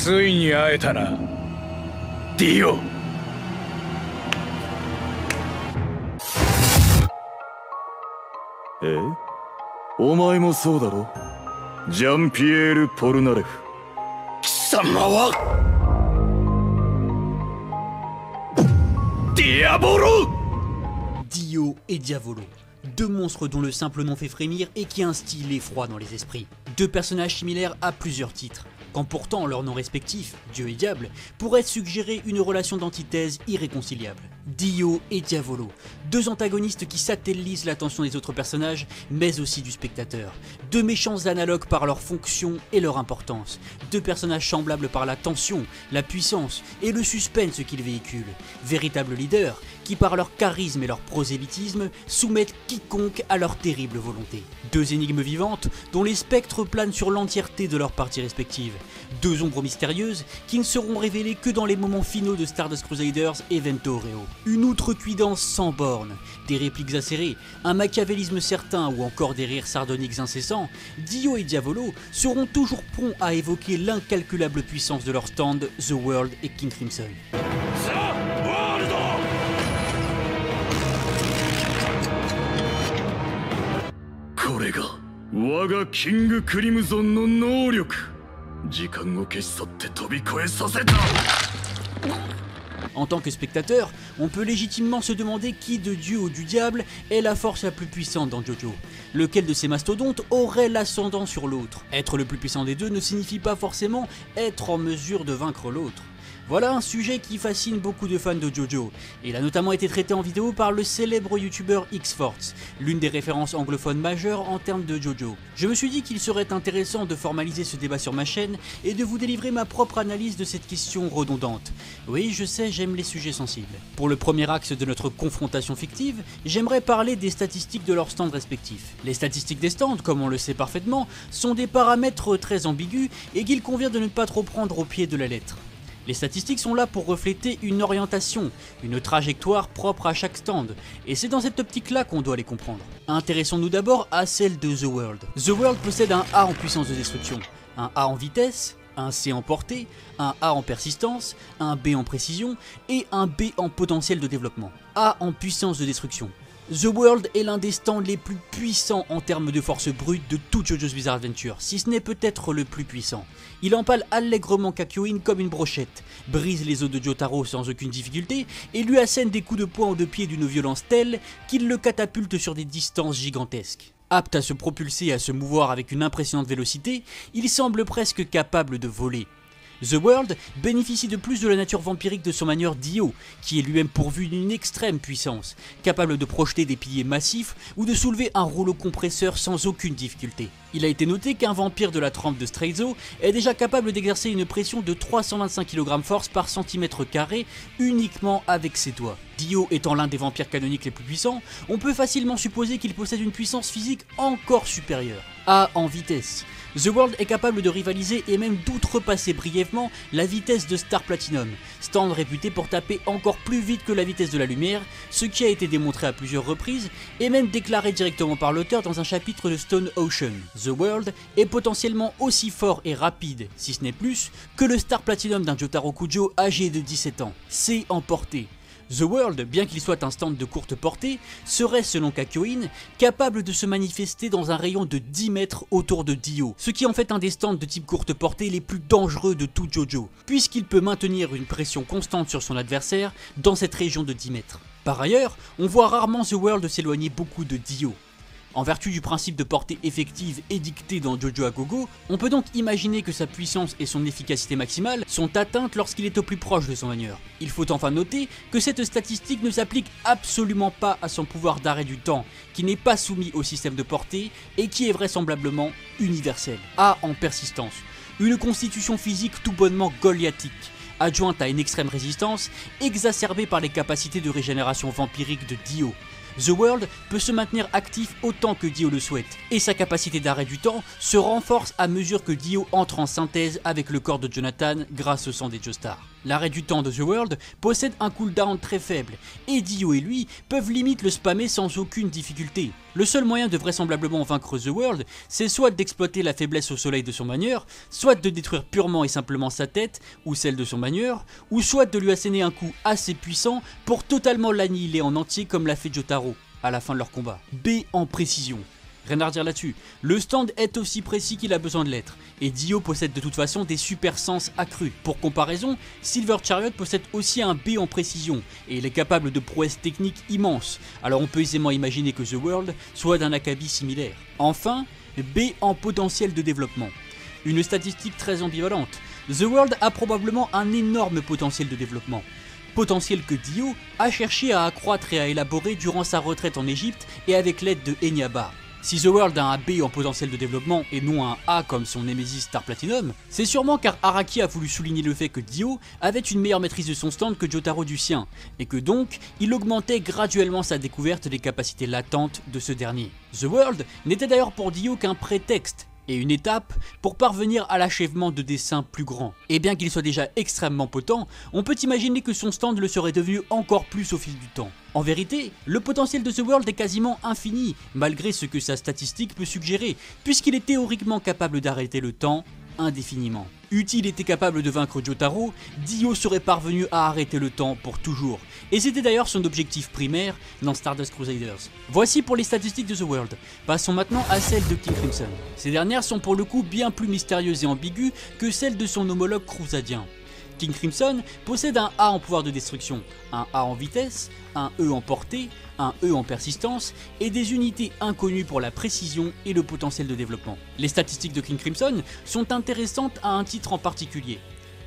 ついに会えたな、ディオ。え？お前もそうだろ？ジャンピエール・ポルナレフ。貴様はディアボロ。 Dio et Diavolo, deux monstres dont le simple nom fait frémir et qui instillent l'effroi dans les esprits. Deux personnages similaires à plusieurs titres, quand pourtant leurs noms respectifs, Dieu et Diable, pourraient suggérer une relation d'antithèse irréconciliable. Dio et Diavolo, deux antagonistes qui satellisent l'attention des autres personnages, mais aussi du spectateur. Deux méchants analogues par leur fonction et leur importance. Deux personnages semblables par la tension, la puissance et le suspense qu'ils véhiculent. Véritables leaders qui par leur charisme et leur prosélytisme soumettent quiconque à leur terrible volonté. Deux énigmes vivantes dont les spectres planent sur l'entièreté de leurs parties respectives. Deux ombres mystérieuses qui ne seront révélées que dans les moments finaux de Stardust Crusaders et Vento Reo. Une outrecuidance sans borne, des répliques acérées, un machiavélisme certain ou encore des rires sardoniques incessants, Dio et Diavolo seront toujours prompts à évoquer l'incalculable puissance de leur stand The World et King Crimson. En tant que spectateur, on peut légitimement se demander qui de Dieu ou du diable est la force la plus puissante dans JoJo. Lequel de ces mastodontes aurait l'ascendant sur l'autre? Être le plus puissant des deux ne signifie pas forcément être en mesure de vaincre l'autre. Voilà un sujet qui fascine beaucoup de fans de JoJo. Il a notamment été traité en vidéo par le célèbre youtubeur X-Force, l'une des références anglophones majeures en termes de JoJo. Je me suis dit qu'il serait intéressant de formaliser ce débat sur ma chaîne et de vous délivrer ma propre analyse de cette question redondante. Oui, je sais, j'aime les sujets sensibles. Pour le premier axe de notre confrontation fictive, j'aimerais parler des statistiques de leurs stands respectifs. Les statistiques des stands, comme on le sait parfaitement, sont des paramètres très ambigus et qu'il convient de ne pas trop prendre au pied de la lettre. Les statistiques sont là pour refléter une orientation, une trajectoire propre à chaque stand, et c'est dans cette optique-là qu'on doit les comprendre. Intéressons-nous d'abord à celle de The World. The World possède un A en puissance de destruction, un A en vitesse, un C en portée, un A en persistance, un B en précision et un B en potentiel de développement. A en puissance de destruction. The World est l'un des stands les plus puissants en termes de force brute de tout JoJo's Bizarre Adventure, si ce n'est peut-être le plus puissant. Il empale allègrement Kakyoin comme une brochette, brise les os de Jotaro sans aucune difficulté et lui assène des coups de poing aux deux pieds d'une violence telle qu'il le catapulte sur des distances gigantesques. Apte à se propulser et à se mouvoir avec une impressionnante vélocité, il semble presque capable de voler. The World bénéficie de plus de la nature vampirique de son manieur Dio, qui est lui-même pourvu d'une extrême puissance, capable de projeter des piliers massifs ou de soulever un rouleau compresseur sans aucune difficulté. Il a été noté qu'un vampire de la trempe de Straizo est déjà capable d'exercer une pression de 325 kg force par centimètre carré uniquement avec ses doigts. Dio étant l'un des vampires canoniques les plus puissants, on peut facilement supposer qu'il possède une puissance physique encore supérieure. A en vitesse. The World est capable de rivaliser et même d'outrepasser brièvement la vitesse de Star Platinum, stand réputé pour taper encore plus vite que la vitesse de la lumière, ce qui a été démontré à plusieurs reprises et même déclaré directement par l'auteur dans un chapitre de Stone Ocean. The World est potentiellement aussi fort et rapide, si ce n'est plus, que le Star Platinum d'un Jotaro Kujo âgé de 17 ans. C en portée. The World, bien qu'il soit un stand de courte portée, serait, selon Kakyoin, capable de se manifester dans un rayon de 10 mètres autour de Dio, ce qui en fait un des stands de type courte portée les plus dangereux de tout JoJo, puisqu'il peut maintenir une pression constante sur son adversaire dans cette région de 10 mètres. Par ailleurs, on voit rarement The World s'éloigner beaucoup de Dio. En vertu du principe de portée effective édicté dans JoJo à Gogo, on peut donc imaginer que sa puissance et son efficacité maximale sont atteintes lorsqu'il est au plus proche de son manieur. Il faut enfin noter que cette statistique ne s'applique absolument pas à son pouvoir d'arrêt du temps, qui n'est pas soumis au système de portée et qui est vraisemblablement universel. A en persistance, une constitution physique tout bonnement goliathique, adjointe à une extrême résistance, exacerbée par les capacités de régénération vampirique de Dio. The World peut se maintenir actif autant que Dio le souhaite, et sa capacité d'arrêt du temps se renforce à mesure que Dio entre en synthèse avec le corps de Jonathan grâce au sang des Joestar. L'arrêt du temps de The World possède un cooldown très faible, et Dio et lui peuvent limite le spammer sans aucune difficulté. Le seul moyen de vraisemblablement vaincre The World, c'est soit d'exploiter la faiblesse au soleil de son manieur, soit de détruire purement et simplement sa tête, ou celle de son manieur, ou soit de lui asséner un coup assez puissant pour totalement l'annihiler en entier comme l'a fait Jotaro à la fin de leur combat. B en précision. Rien à redire là-dessus, le stand est aussi précis qu'il a besoin de l'être, et Dio possède de toute façon des super sens accrus. Pour comparaison, Silver Chariot possède aussi un B en précision, et il est capable de prouesses techniques immenses, alors on peut aisément imaginer que The World soit d'un acabit similaire. Enfin, B en potentiel de développement. Une statistique très ambivalente, The World a probablement un énorme potentiel de développement. Potentiel que Dio a cherché à accroître et à élaborer durant sa retraite en Égypte et avec l'aide de Enyaba. Si The World a un B en potentiel de développement et non un A comme son Nemesis Star Platinum, c'est sûrement car Araki a voulu souligner le fait que Dio avait une meilleure maîtrise de son stand que Jotaro du sien, et que donc il augmentait graduellement sa découverte des capacités latentes de ce dernier. The World n'était d'ailleurs pour Dio qu'un prétexte et une étape pour parvenir à l'achèvement de dessins plus grands. Et bien qu'il soit déjà extrêmement potent, on peut imaginer que son stand le serait devenu encore plus au fil du temps. En vérité, le potentiel de The World est quasiment infini, malgré ce que sa statistique peut suggérer, puisqu'il est théoriquement capable d'arrêter le temps indéfiniment. Eût-il été capable de vaincre Jotaro, Dio serait parvenu à arrêter le temps pour toujours, et c'était d'ailleurs son objectif primaire dans Stardust Crusaders. Voici pour les statistiques de The World. Passons maintenant à celles de King Crimson. Ces dernières sont pour le coup bien plus mystérieuses et ambiguës que celles de son homologue crusadien. King Crimson possède un A en pouvoir de destruction, un A en vitesse, un E en portée, un E en persistance et des unités inconnues pour la précision et le potentiel de développement. Les statistiques de King Crimson sont intéressantes à un titre en particulier.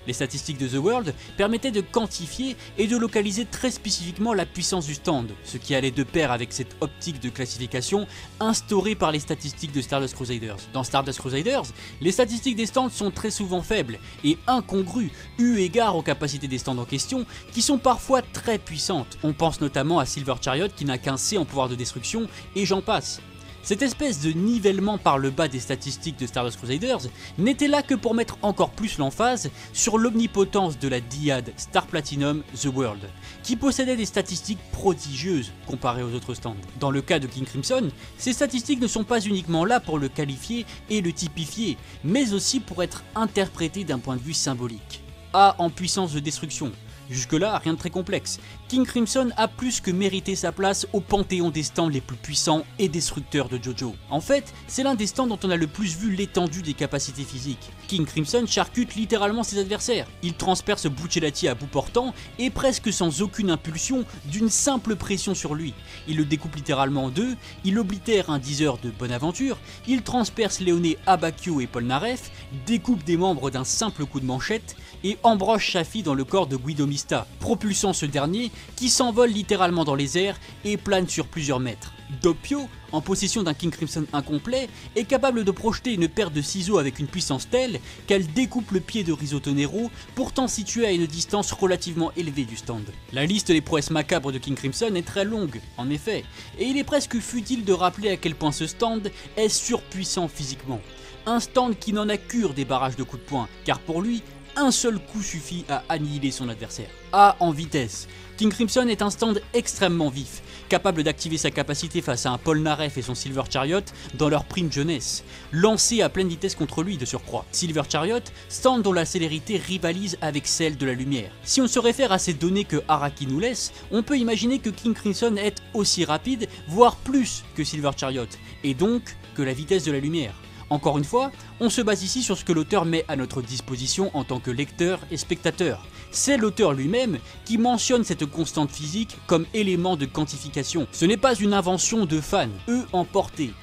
Les statistiques de The World permettaient de quantifier et de localiser très spécifiquement la puissance du stand, ce qui allait de pair avec cette optique de classification instaurée par les statistiques de Stardust Crusaders. Dans Stardust Crusaders, les statistiques des stands sont très souvent faibles et incongrues eu égard aux capacités des stands en question qui sont parfois très puissantes. On pense notamment à Silver Chariot qui n'a qu'un C en pouvoir de destruction et j'en passe. Cette espèce de nivellement par le bas des statistiques de Stardust Crusaders n'était là que pour mettre encore plus l'emphase sur l'omnipotence de la dyade Star Platinum The World, qui possédait des statistiques prodigieuses comparées aux autres stands. Dans le cas de King Crimson, ces statistiques ne sont pas uniquement là pour le qualifier et le typifier, mais aussi pour être interprétées d'un point de vue symbolique. A en puissance de destruction. Jusque-là, rien de très complexe. King Crimson a plus que mérité sa place au panthéon des stands les plus puissants et destructeurs de JoJo. En fait, c'est l'un des stands dont on a le plus vu l'étendue des capacités physiques. King Crimson charcute littéralement ses adversaires. Il transperce Buccellaty à bout portant et presque sans aucune impulsion d'une simple pression sur lui. Il le découpe littéralement en deux, il oblitère un Deezer de Bonaventure, il transperce Léoné Abakio et Polnareff, découpe des membres d'un simple coup de manchette et embroche Shafi dans le corps de Guido Mista, propulsant ce dernier qui s'envole littéralement dans les airs et plane sur plusieurs mètres. Doppio, en possession d'un King Crimson incomplet, est capable de projeter une paire de ciseaux avec une puissance telle qu'elle découpe le pied de Risotto Nero, pourtant situé à une distance relativement élevée du stand. La liste des prouesses macabres de King Crimson est très longue, en effet, et il est presque futile de rappeler à quel point ce stand est surpuissant physiquement. Un stand qui n'en a cure des barrages de coups de poing, car pour lui, un seul coup suffit à annihiler son adversaire. A en vitesse. King Crimson est un stand extrêmement vif, capable d'activer sa capacité face à un Polnareff et son Silver Chariot dans leur prime jeunesse, lancé à pleine vitesse contre lui de surcroît. Silver Chariot, stand dont la célérité rivalise avec celle de la lumière. Si on se réfère à ces données que Araki nous laisse, on peut imaginer que King Crimson est aussi rapide, voire plus que Silver Chariot, et donc que la vitesse de la lumière. Encore une fois, on se base ici sur ce que l'auteur met à notre disposition en tant que lecteur et spectateur. C'est l'auteur lui-même qui mentionne cette constante physique comme élément de quantification. Ce n'est pas une invention de fans, eux en portée.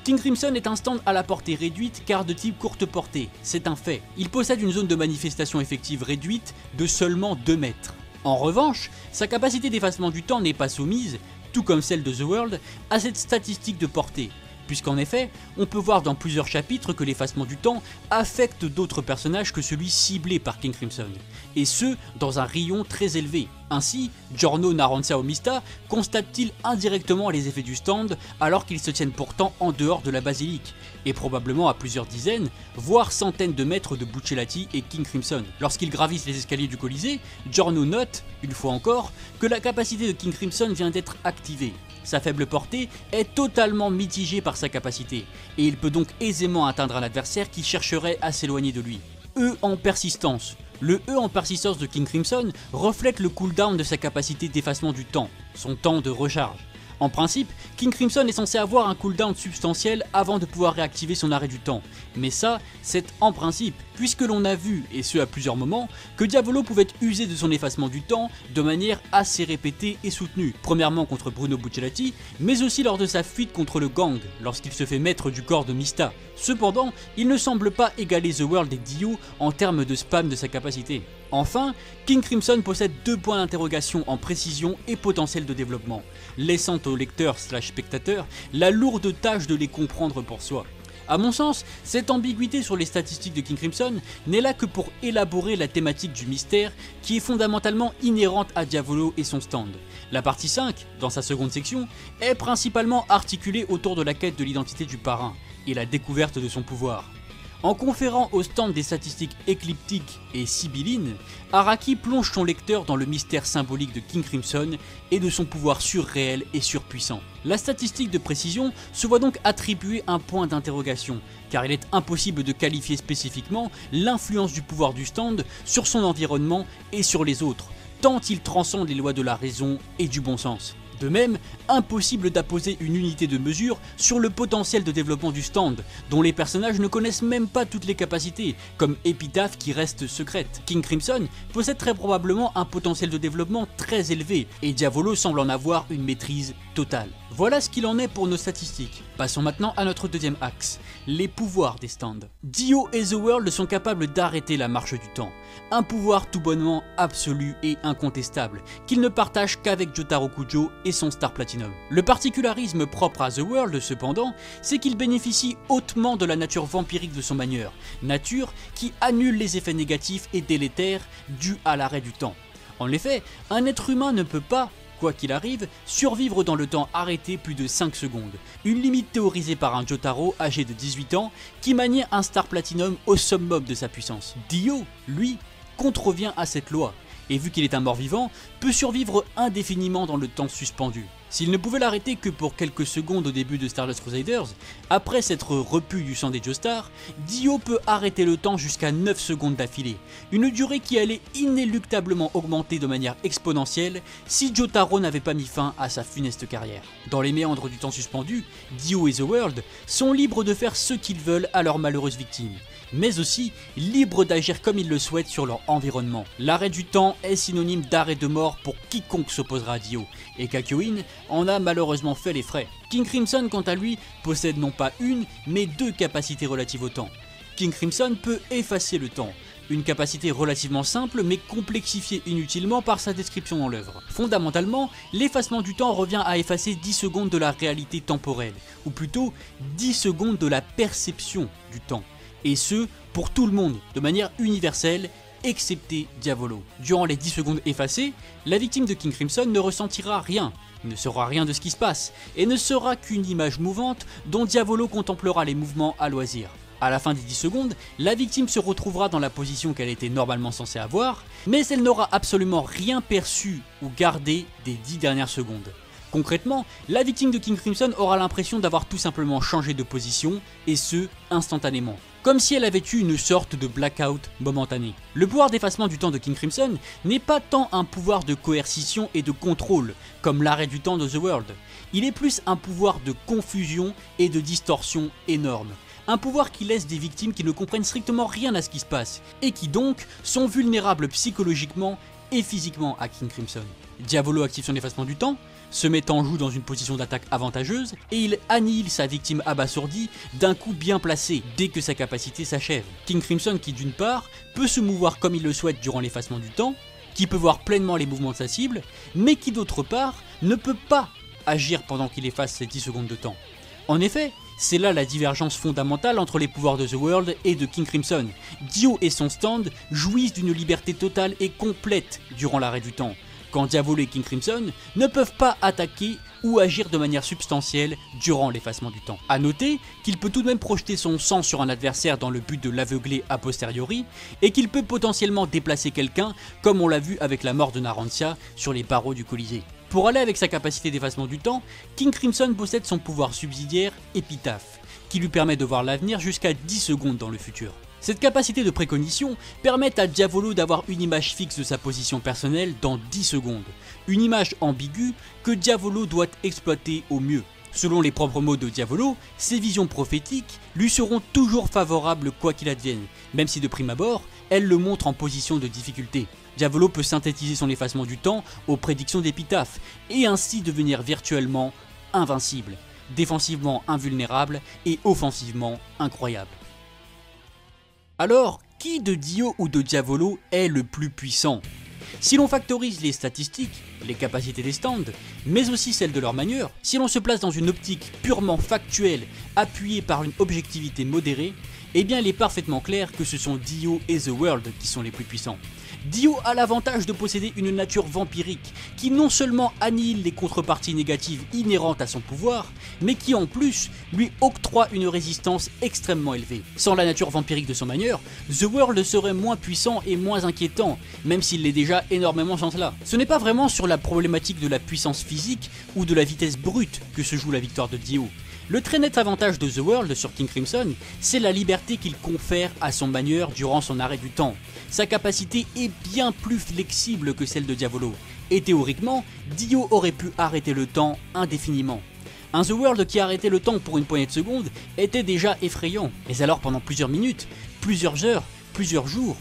King Crimson est un stand à la portée réduite car de type courte portée, c'est un fait. Il possède une zone de manifestation effective réduite de seulement 2 mètres. En revanche, sa capacité d'effacement du temps n'est pas soumise, tout comme celle de The World, à cette statistique de portée. Puisqu'en effet, on peut voir dans plusieurs chapitres que l'effacement du temps affecte d'autres personnages que celui ciblé par King Crimson, et ce, dans un rayon très élevé. Ainsi, Giorno Narancia Omista constate-t-il indirectement les effets du stand alors qu'ils se tiennent pourtant en dehors de la basilique, et probablement à plusieurs dizaines, voire centaines de mètres de Buccellaty et King Crimson. Lorsqu'ils gravissent les escaliers du Colisée, Giorno note, une fois encore, que la capacité de King Crimson vient d'être activée. sa faible portée est totalement mitigée par sa capacité, et il peut donc aisément atteindre un adversaire qui chercherait à s'éloigner de lui. E en persistance. Le E en persistance de King Crimson reflète le cooldown de sa capacité d'effacement du temps, son temps de recharge. En principe, King Crimson est censé avoir un cooldown substantiel avant de pouvoir réactiver son arrêt du temps, mais ça, c'est en principe, puisque l'on a vu, et ce à plusieurs moments, que Diavolo pouvait user de son effacement du temps de manière assez répétée et soutenue, premièrement contre Bruno Buccellati, mais aussi lors de sa fuite contre le gang, lorsqu'il se fait maître du corps de Mista. Cependant, il ne semble pas égaler The World et Dio en termes de spam de sa capacité. Enfin, King Crimson possède 2 points d'interrogation en précision et potentiel de développement, laissant au lecteur/spectateur la lourde tâche de les comprendre pour soi. A mon sens, cette ambiguïté sur les statistiques de King Crimson n'est là que pour élaborer la thématique du mystère qui est fondamentalement inhérente à Diavolo et son stand. La partie 5, dans sa seconde section, est principalement articulée autour de la quête de l'identité du parrain et la découverte de son pouvoir. En conférant au stand des statistiques écliptiques et sibyllines, Araki plonge son lecteur dans le mystère symbolique de King Crimson et de son pouvoir surréel et surpuissant. La statistique de précision se voit donc attribuer un point d'interrogation, car il est impossible de qualifier spécifiquement l'influence du pouvoir du stand sur son environnement et sur les autres, tant il transcende les lois de la raison et du bon sens. De même, impossible d'apposer une unité de mesure sur le potentiel de développement du stand, dont les personnages ne connaissent même pas toutes les capacités, comme Epitaph qui reste secrète. King Crimson possède très probablement un potentiel de développement très élevé, et Diavolo semble en avoir une maîtrise totale. Voilà ce qu'il en est pour nos statistiques. Passons maintenant à notre deuxième axe, les pouvoirs des stands. Dio et The World sont capables d'arrêter la marche du temps, un pouvoir tout bonnement absolu et incontestable, qu'ils ne partagent qu'avec Jotaro Kujo et son Star Platinum. Le particularisme propre à The World, cependant, c'est qu'il bénéficie hautement de la nature vampirique de son manieur, nature qui annule les effets négatifs et délétères dus à l'arrêt du temps. En effet, un être humain ne peut pas, quoi qu'il arrive, survivre dans le temps arrêté plus de 5 secondes, une limite théorisée par un Jotaro âgé de 18 ans qui maniait un Star Platinum au summum de sa puissance. Dio, lui, contrevient à cette loi, et vu qu'il est un mort-vivant, peut survivre indéfiniment dans le temps suspendu. S'il ne pouvait l'arrêter que pour quelques secondes au début de Stardust Crusaders, après s'être repu du sang des Joestars, Dio peut arrêter le temps jusqu'à 9 secondes d'affilée, une durée qui allait inéluctablement augmenter de manière exponentielle si Jotaro n'avait pas mis fin à sa funeste carrière. Dans les méandres du temps suspendu, Dio et The World sont libres de faire ce qu'ils veulent à leurs malheureuses victimes, mais aussi libres d'agir comme ils le souhaitent sur leur environnement. L'arrêt du temps est synonyme d'arrêt de mort pour quiconque s'opposera à Dio, et Kakyoin en a malheureusement fait les frais. King Crimson, quant à lui, possède non pas une, mais 2 capacités relatives au temps. King Crimson peut effacer le temps, une capacité relativement simple mais complexifiée inutilement par sa description dans l'œuvre. Fondamentalement, l'effacement du temps revient à effacer 10 secondes de la réalité temporelle, ou plutôt 10 secondes de la perception du temps. Et ce, pour tout le monde, de manière universelle, excepté Diavolo. Durant les 10 secondes effacées, la victime de King Crimson ne ressentira rien, ne saura rien de ce qui se passe, et ne sera qu'une image mouvante dont Diavolo contemplera les mouvements à loisir. À la fin des 10 secondes, la victime se retrouvera dans la position qu'elle était normalement censée avoir, mais elle n'aura absolument rien perçu ou gardé des 10 dernières secondes. Concrètement, la victime de King Crimson aura l'impression d'avoir tout simplement changé de position, et ce, instantanément, comme si elle avait eu une sorte de blackout momentané. Le pouvoir d'effacement du temps de King Crimson n'est pas tant un pouvoir de coercition et de contrôle, comme l'arrêt du temps de The World. Il est plus un pouvoir de confusion et de distorsion énorme. Un pouvoir qui laisse des victimes qui ne comprennent strictement rien à ce qui se passe, et qui donc sont vulnérables psychologiquement et physiquement à King Crimson. Diavolo active son effacement du temps, se met en joue dans une position d'attaque avantageuse, et il annihile sa victime abasourdie d'un coup bien placé dès que sa capacité s'achève. King Crimson qui d'une part peut se mouvoir comme il le souhaite durant l'effacement du temps, qui peut voir pleinement les mouvements de sa cible, mais qui d'autre part ne peut pas agir pendant qu'il efface ces 10 secondes de temps. En effet, c'est là la divergence fondamentale entre les pouvoirs de The World et de King Crimson. Dio et son stand jouissent d'une liberté totale et complète durant l'arrêt du temps, quand Diavolo et King Crimson ne peuvent pas attaquer ou agir de manière substantielle durant l'effacement du temps. A noter qu'il peut tout de même projeter son sang sur un adversaire dans le but de l'aveugler a posteriori, et qu'il peut potentiellement déplacer quelqu'un, comme on l'a vu avec la mort de Narancia sur les barreaux du Colisée. Pour aller avec sa capacité d'effacement du temps, King Crimson possède son pouvoir subsidiaire Épitaphe, qui lui permet de voir l'avenir jusqu'à 10 secondes dans le futur. Cette capacité de précognition permet à Diavolo d'avoir une image fixe de sa position personnelle dans 10 secondes, une image ambiguë que Diavolo doit exploiter au mieux. Selon les propres mots de Diavolo, ses visions prophétiques lui seront toujours favorables quoi qu'il advienne, même si de prime abord, elles le montrent en position de difficulté. Diavolo peut synthétiser son effacement du temps aux prédictions d'Épitaphe, et ainsi devenir virtuellement invincible, défensivement invulnérable et offensivement incroyable. Alors, qui de Dio ou de Diavolo est le plus puissant? Si l'on factorise les statistiques, les capacités des stands, mais aussi celles de leur manière, si l'on se place dans une optique purement factuelle, appuyée par une objectivité modérée, eh bien il est parfaitement clair que ce sont Dio et The World qui sont les plus puissants. Dio a l'avantage de posséder une nature vampirique qui non seulement annihile les contreparties négatives inhérentes à son pouvoir, mais qui en plus lui octroie une résistance extrêmement élevée. Sans la nature vampirique de son manieur, The World serait moins puissant et moins inquiétant, même s'il l'est déjà énormément sans cela. Ce n'est pas vraiment sur la problématique de la puissance physique ou de la vitesse brute que se joue la victoire de Dio. Le très net avantage de The World sur King Crimson, c'est la liberté qu'il confère à son manieur durant son arrêt du temps. Sa capacité est bien plus flexible que celle de Diavolo, et théoriquement, Dio aurait pu arrêter le temps indéfiniment. Un The World qui arrêtait le temps pour une poignée de secondes était déjà effrayant, mais alors pendant plusieurs minutes, plusieurs heures, plusieurs jours,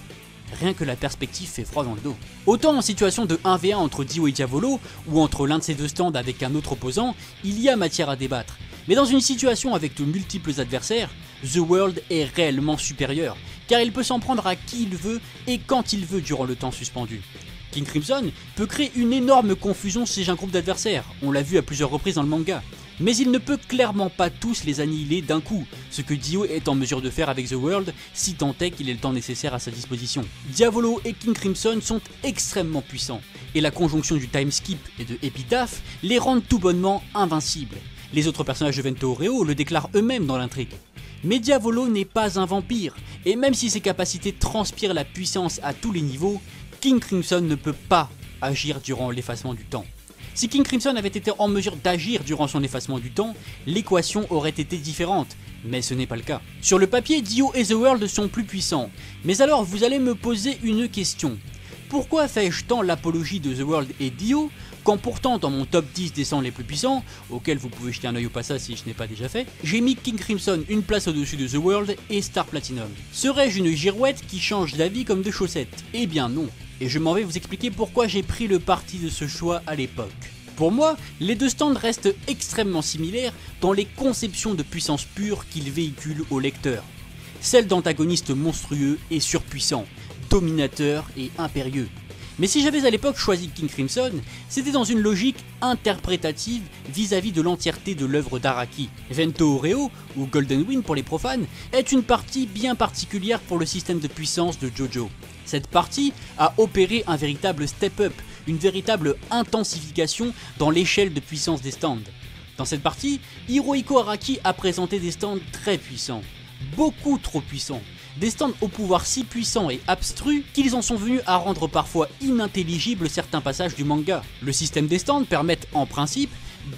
rien que la perspective fait froid dans le dos. Autant en situation de 1v1 entre Dio et Diavolo, ou entre l'un de ces deux stands avec un autre opposant, il y a matière à débattre. Mais dans une situation avec de multiples adversaires, The World est réellement supérieur, car il peut s'en prendre à qui il veut et quand il veut durant le temps suspendu. King Crimson peut créer une énorme confusion chez un groupe d'adversaires, on l'a vu à plusieurs reprises dans le manga, mais il ne peut clairement pas tous les annihiler d'un coup, ce que Dio est en mesure de faire avec The World si tant est qu'il ait le temps nécessaire à sa disposition. Diavolo et King Crimson sont extrêmement puissants, et la conjonction du time skip et de Épitaphe les rendent tout bonnement invincibles. Les autres personnages de Vento Oreo le déclarent eux-mêmes dans l'intrigue. Mais Diavolo n'est pas un vampire, et même si ses capacités transpirent la puissance à tous les niveaux, King Crimson ne peut pas agir durant l'effacement du temps. Si King Crimson avait été en mesure d'agir durant son effacement du temps, l'équation aurait été différente, mais ce n'est pas le cas. Sur le papier, Dio et The World sont plus puissants, mais alors vous allez me poser une question. Pourquoi fais-je tant l'apologie de The World et Dio, quand pourtant dans mon top 10 des stands les plus puissants, auquel vous pouvez jeter un œil au passage si je n'ai pas déjà fait, j'ai mis King Crimson une place au-dessus de The World et Star Platinum. Serais-je une girouette qui change d'avis comme de chaussettes? Eh bien non, et je m'en vais vous expliquer pourquoi j'ai pris le parti de ce choix à l'époque. Pour moi, les deux stands restent extrêmement similaires dans les conceptions de puissance pure qu'ils véhiculent au lecteur. Celle d'antagonistes monstrueux et surpuissants, dominateurs et impérieux. Mais si j'avais à l'époque choisi King Crimson, c'était dans une logique interprétative vis-à-vis de l'entièreté de l'œuvre d'Araki. Vento Oreo, ou Golden Wind pour les profanes, est une partie bien particulière pour le système de puissance de JoJo. Cette partie a opéré un véritable step-up, une véritable intensification dans l'échelle de puissance des stands. Dans cette partie, Hirohiko Araki a présenté des stands très puissants, beaucoup trop puissants. Des stands au pouvoir si puissant et abstru qu'ils en sont venus à rendre parfois inintelligibles certains passages du manga. Le système des stands permet en principe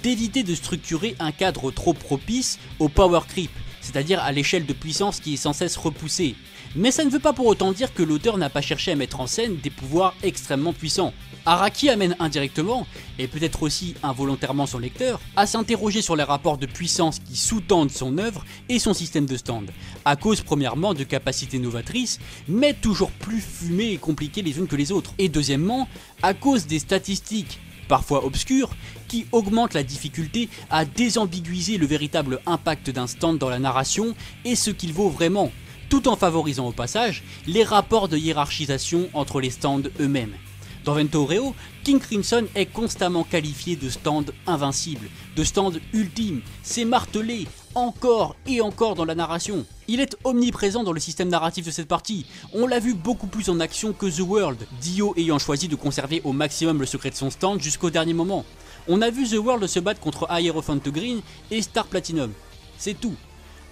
d'éviter de structurer un cadre trop propice au power creep, c'est-à-dire à l'échelle de puissance qui est sans cesse repoussée. Mais ça ne veut pas pour autant dire que l'auteur n'a pas cherché à mettre en scène des pouvoirs extrêmement puissants. Araki amène indirectement, et peut-être aussi involontairement son lecteur, à s'interroger sur les rapports de puissance qui sous-tendent son œuvre et son système de stand, à cause premièrement de capacités novatrices, mais toujours plus fumées et compliquées les unes que les autres, et deuxièmement, à cause des statistiques, parfois obscures, qui augmentent la difficulté à désambiguiser le véritable impact d'un stand dans la narration et ce qu'il vaut vraiment, tout en favorisant au passage les rapports de hiérarchisation entre les stands eux-mêmes. Dans Vento Oreo, King Crimson est constamment qualifié de stand invincible, de stand ultime, c'est martelé encore et encore dans la narration. Il est omniprésent dans le système narratif de cette partie, on l'a vu beaucoup plus en action que The World, Dio ayant choisi de conserver au maximum le secret de son stand jusqu'au dernier moment. On a vu The World se battre contre Hierophant Green et Star Platinum, c'est tout.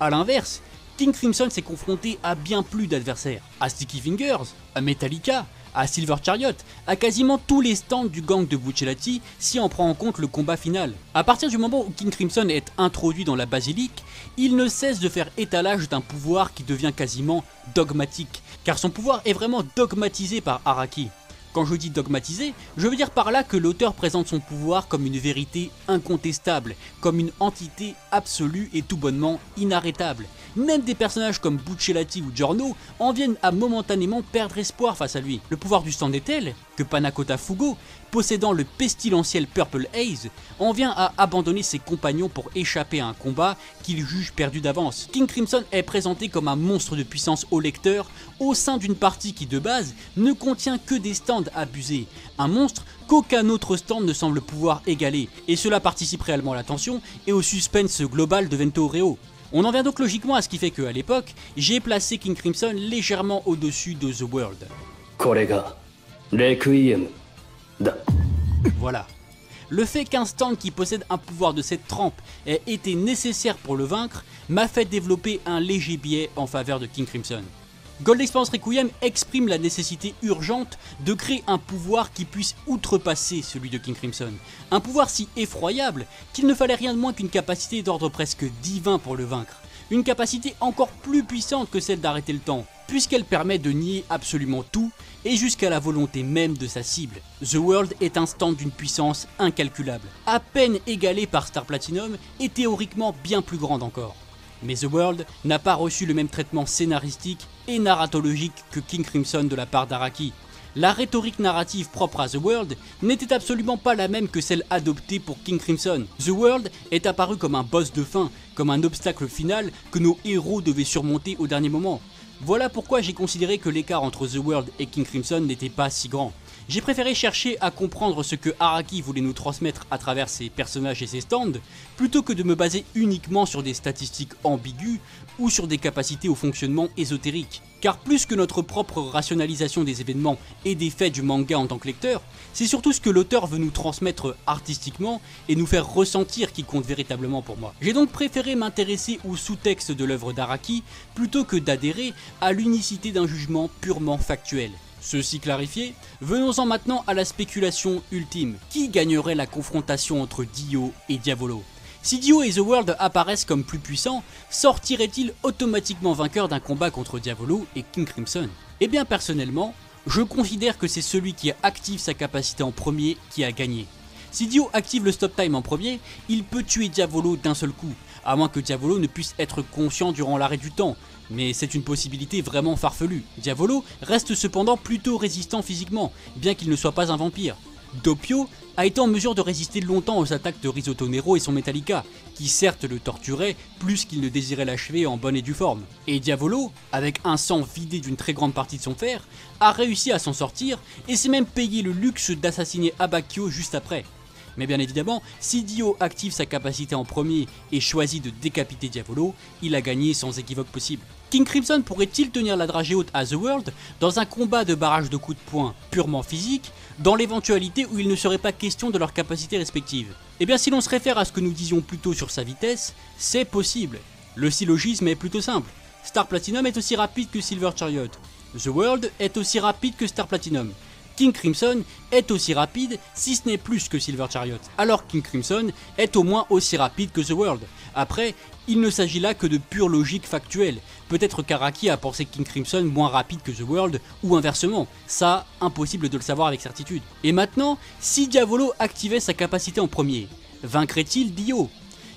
A l'inverse, King Crimson s'est confronté à bien plus d'adversaires, à Sticky Fingers, à Metallica, à Silver Chariot, à quasiment tous les stands du gang de Buccellati si on prend en compte le combat final. À partir du moment où King Crimson est introduit dans la basilique, il ne cesse de faire étalage d'un pouvoir qui devient quasiment dogmatique, car son pouvoir est vraiment dogmatisé par Araki. Quand je dis dogmatisé, je veux dire par là que l'auteur présente son pouvoir comme une vérité incontestable, comme une entité absolue et tout bonnement inarrêtable. Même des personnages comme Buccellati ou Giorno en viennent à momentanément perdre espoir face à lui. Le pouvoir du stand est tel que Panakota Fugo, possédant le pestilentiel Purple Haze, en vient à abandonner ses compagnons pour échapper à un combat qu'il juge perdu d'avance. King Crimson est présenté comme un monstre de puissance au lecteur au sein d'une partie qui de base ne contient que des stands abusés. Un monstre qu'aucun autre stand ne semble pouvoir égaler, et cela participe réellement à la tension et au suspense global de Vento Reo. On en vient donc logiquement à ce qui fait qu'à l'époque, j'ai placé King Crimson légèrement au-dessus de The World. Voilà. Le fait qu'un stand qui possède un pouvoir de cette trempe ait été nécessaire pour le vaincre m'a fait développer un léger biais en faveur de King Crimson. Gold Experience Requiem exprime la nécessité urgente de créer un pouvoir qui puisse outrepasser celui de King Crimson. Un pouvoir si effroyable qu'il ne fallait rien de moins qu'une capacité d'ordre presque divin pour le vaincre. Une capacité encore plus puissante que celle d'arrêter le temps, puisqu'elle permet de nier absolument tout et jusqu'à la volonté même de sa cible. The World est un stand d'une puissance incalculable, à peine égalée par Star Platinum et théoriquement bien plus grande encore. Mais The World n'a pas reçu le même traitement scénaristique et narratologique que King Crimson de la part d'Araki. La rhétorique narrative propre à The World n'était absolument pas la même que celle adoptée pour King Crimson. The World est apparu comme un boss de fin, comme un obstacle final que nos héros devaient surmonter au dernier moment. Voilà pourquoi j'ai considéré que l'écart entre The World et King Crimson n'était pas si grand. J'ai préféré chercher à comprendre ce que Araki voulait nous transmettre à travers ses personnages et ses stands, plutôt que de me baser uniquement sur des statistiques ambiguës ou sur des capacités au fonctionnement ésotérique. Car plus que notre propre rationalisation des événements et des faits du manga en tant que lecteur, c'est surtout ce que l'auteur veut nous transmettre artistiquement et nous faire ressentir qui compte véritablement pour moi. J'ai donc préféré m'intéresser au sous-texte de l'œuvre d'Araki plutôt que d'adhérer à l'unicité d'un jugement purement factuel. Ceci clarifié, venons-en maintenant à la spéculation ultime. Qui gagnerait la confrontation entre Dio et Diavolo? Si Dio et The World apparaissent comme plus puissants, sortirait-il automatiquement vainqueur d'un combat contre Diavolo et King Crimson? Eh bien personnellement, je considère que c'est celui qui active sa capacité en premier qui a gagné. Si Dio active le stop time en premier, il peut tuer Diavolo d'un seul coup, à moins que Diavolo ne puisse être conscient durant l'arrêt du temps, mais c'est une possibilité vraiment farfelue. Diavolo reste cependant plutôt résistant physiquement, bien qu'il ne soit pas un vampire. Doppio a été en mesure de résister longtemps aux attaques de Risotto Nero et son Metallica, qui certes le torturaient plus qu'il ne désirait l'achever en bonne et due forme. Et Diavolo, avec un sang vidé d'une très grande partie de son fer, a réussi à s'en sortir et s'est même payé le luxe d'assassiner Abbacchio juste après. Mais bien évidemment, si Dio active sa capacité en premier et choisit de décapiter Diavolo, il a gagné sans équivoque possible. King Crimson pourrait-il tenir la dragée haute à The World dans un combat de barrage de coups de poing purement physique, dans l'éventualité où il ne serait pas question de leurs capacités respectives? Eh bien si l'on se réfère à ce que nous disions plus tôt sur sa vitesse, c'est possible. Le syllogisme est plutôt simple. Star Platinum est aussi rapide que Silver Chariot. The World est aussi rapide que Star Platinum. King Crimson est aussi rapide, si ce n'est plus que Silver Chariot, alors King Crimson est au moins aussi rapide que The World. Après, il ne s'agit là que de pure logique factuelle. Peut-être qu'Araki a pensé King Crimson moins rapide que The World, ou inversement. Ça, impossible de le savoir avec certitude. Et maintenant, si Diavolo activait sa capacité en premier, vaincrait-il Dio?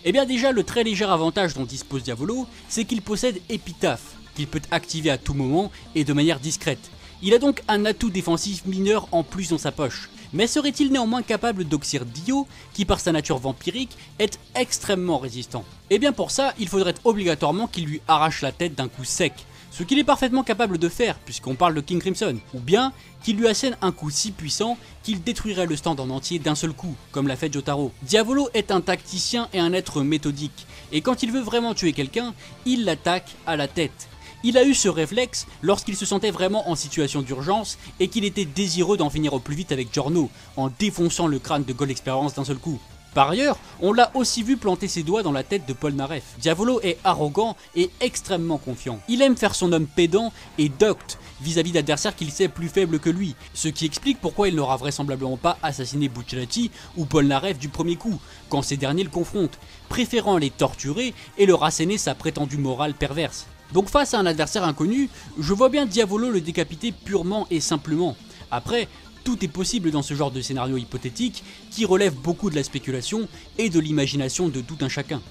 Eh bien déjà, le très léger avantage dont dispose Diavolo, c'est qu'il possède Épitaphe, qu'il peut activer à tout moment et de manière discrète. Il a donc un atout défensif mineur en plus dans sa poche, mais serait-il néanmoins capable d'oxyre Dio, qui par sa nature vampirique est extrêmement résistant? Et bien pour ça, il faudrait obligatoirement qu'il lui arrache la tête d'un coup sec, ce qu'il est parfaitement capable de faire puisqu'on parle de King Crimson, ou bien qu'il lui assène un coup si puissant qu'il détruirait le stand en entier d'un seul coup, comme l'a fait Jotaro. Diavolo est un tacticien et un être méthodique, et quand il veut vraiment tuer quelqu'un, il l'attaque à la tête. Il a eu ce réflexe lorsqu'il se sentait vraiment en situation d'urgence et qu'il était désireux d'en finir au plus vite avec Giorno, en défonçant le crâne de Gold Experience d'un seul coup. Par ailleurs, on l'a aussi vu planter ses doigts dans la tête de Polnareff. Diavolo est arrogant et extrêmement confiant. Il aime faire son homme pédant et docte vis-à-vis d'adversaires qu'il sait plus faibles que lui, ce qui explique pourquoi il n'aura vraisemblablement pas assassiné Bucciarati ou Polnareff du premier coup, quand ces derniers le confrontent, préférant les torturer et leur asséner sa prétendue morale perverse. Donc face à un adversaire inconnu, je vois bien Diavolo le décapiter purement et simplement. Après, tout est possible dans ce genre de scénario hypothétique qui relève beaucoup de la spéculation et de l'imagination de tout un chacun.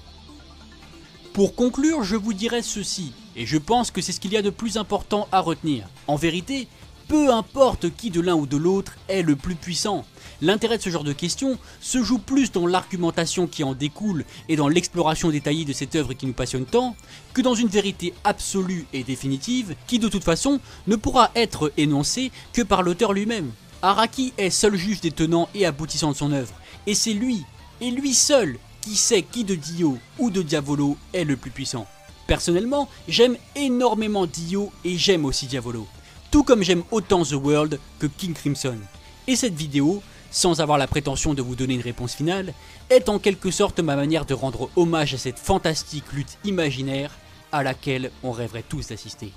Pour conclure, je vous dirai ceci, et je pense que c'est ce qu'il y a de plus important à retenir. En vérité, peu importe qui de l'un ou de l'autre est le plus puissant. L'intérêt de ce genre de questions se joue plus dans l'argumentation qui en découle et dans l'exploration détaillée de cette œuvre qui nous passionne tant, que dans une vérité absolue et définitive qui de toute façon ne pourra être énoncée que par l'auteur lui-même. Araki est seul juge des tenants et aboutissants de son œuvre, et c'est lui, et lui seul, qui sait qui de Dio ou de Diavolo est le plus puissant. Personnellement, j'aime énormément Dio et j'aime aussi Diavolo, tout comme j'aime autant The World que King Crimson. Et cette vidéo, sans avoir la prétention de vous donner une réponse finale, est en quelque sorte ma manière de rendre hommage à cette fantastique lutte imaginaire à laquelle on rêverait tous d'assister.